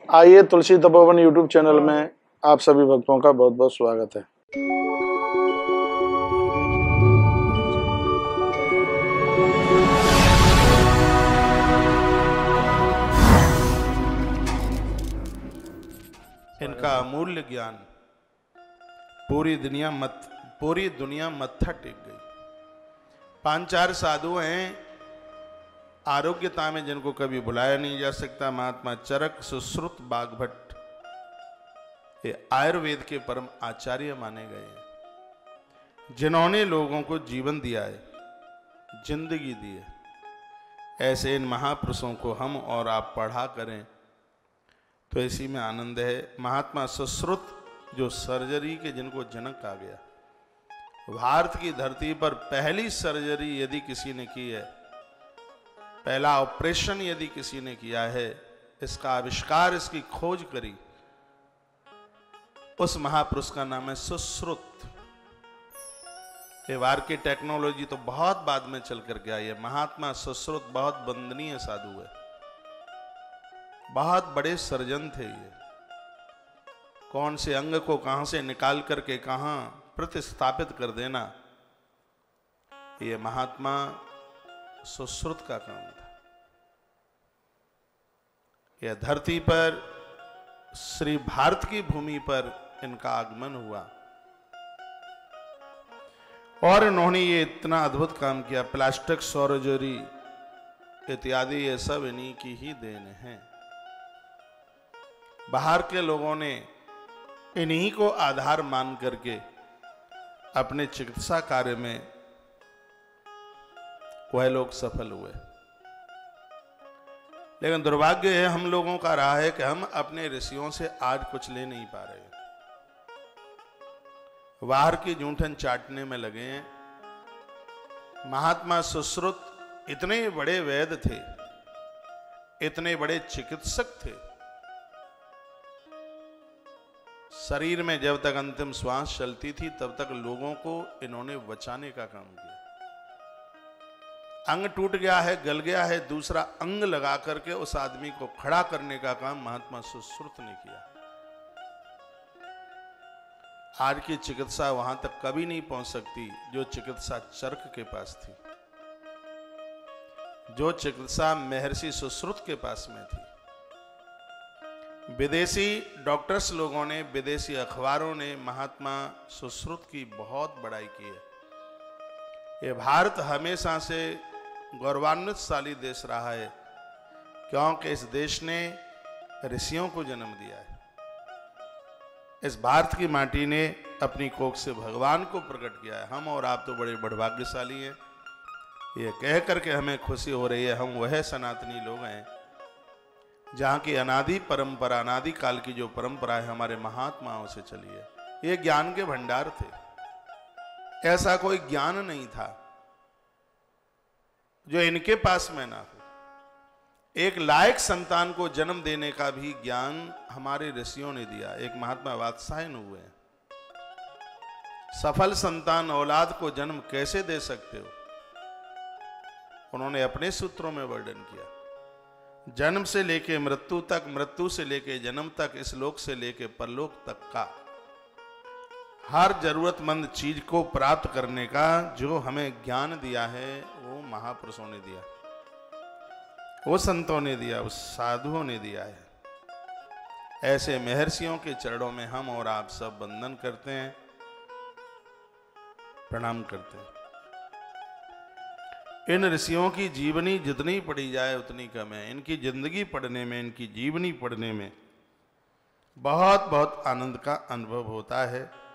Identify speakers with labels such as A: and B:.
A: आइए तुलसी Tapovan YouTube channel में आप सभी भक्तों का बहुत बहुत स्वागत है।
B: इनका अमूल्य ज्ञान पूरी दुनिया मत्था टेक गई। 5-4 साधु हैं आरोग्यता में जिनको कभी बुलाया नहीं जा सकता। महात्मा चरक, सुश्रुत, बागभट्ट ये आयुर्वेद के परम आचार्य माने गए हैं, जिन्होंने लोगों को जीवन दिया है, जिंदगी दी है। ऐसे इन महापुरुषों को हम और आप पढ़ा करें तो इसी में आनंद है। महात्मा सुश्रुत जो सर्जरी के जिनको जनक कहा गया, भारत की धरती पर पहली सर्जरी यदि किसी ने की है, पहला ऑपरेशन यदि किसी ने किया है, इसका आविष्कार, इसकी खोज करी, उस महापुरुष का नाम है सुश्रुत। ये वार की टेक्नोलॉजी तो बहुत बाद में चल कर के आई है। महात्मा सुश्रुत बहुत वंदनीय साधु है, बहुत बड़े सर्जन थे। ये कौन से अंग को कहां से निकाल करके कहां प्रतिस्थापित कर देना, ये महात्मा सुश्रुत का काम था। यह धरती पर श्री भारत की भूमि पर इनका आगमन हुआ और इन्होंने ये इतना अद्भुत काम किया। प्लास्टिक सर्जरी इत्यादि ये सब इन्हीं की ही देन है। बाहर के लोगों ने इन्हीं को आधार मान करके अपने चिकित्सा कार्य में वह लोग सफल हुए। लेकिन दुर्भाग्य है हम लोगों का रहा है कि हम अपने ऋषियों से आज कुछ ले नहीं पा रहे, बाहर की जूठन चाटने में लगे हैं। महात्मा सुश्रुत इतने बड़े वैद्य थे, इतने बड़े चिकित्सक थे। शरीर में जब तक अंतिम श्वास चलती थी तब तक लोगों को इन्होंने बचाने का काम किया। अंग टूट गया है, गल गया है, दूसरा अंग लगा करके उस आदमी को खड़ा करने का काम महात्मा सुश्रुत ने किया। आज की चिकित्सा वहां तक कभी नहीं पहुंच सकती जो चिकित्सा चरक के पास थी, जो चिकित्सा महर्षि सुश्रुत के पास में थी। विदेशी डॉक्टर्स लोगों ने, विदेशी अखबारों ने महात्मा सुश्रुत की बहुत बड़ाई की है। ये भारत हमेशा से गौरवान्वितशाली देश रहा है, क्योंकि इस देश ने ऋषियों को जन्म दिया है। इस भारत की माटी ने अपनी कोख से भगवान को प्रकट किया है। हम और आप तो बड़े बड़भाग्यशाली हैं। ये कह करके हमें खुशी हो रही है, हम वह सनातनी लोग हैं जहाँ की अनादि परंपरा, अनादि काल की जो परंपरा है हमारे महात्माओं से चली है। ये ज्ञान के भंडार थे, ऐसा कोई ज्ञान नहीं था जो इनके पास में ना हो। एक लायक संतान को जन्म देने का भी ज्ञान हमारे ऋषियों ने दिया। एक महात्मा वात्सायन हुए, सफल संतान औलाद को जन्म कैसे दे सकते हो, उन्होंने अपने सूत्रों में वर्णन किया। जन्म से लेके मृत्यु तक, मृत्यु से लेके जन्म तक, इस लोक से लेके परलोक तक का हर जरूरतमंद चीज को प्राप्त करने का जो हमें ज्ञान दिया है वो महापुरुषों ने दिया, वो संतों ने दिया, उस साधुओं ने दिया है। ऐसे महर्षियों के चरणों में हम और आप सब वंदन करते हैं, प्रणाम करते हैं। इन ऋषियों की जीवनी जितनी पढ़ी जाए उतनी कम है। इनकी जिंदगी पढ़ने में, इनकी जीवनी पढ़ने में बहुत बहुत आनंद का अनुभव होता है।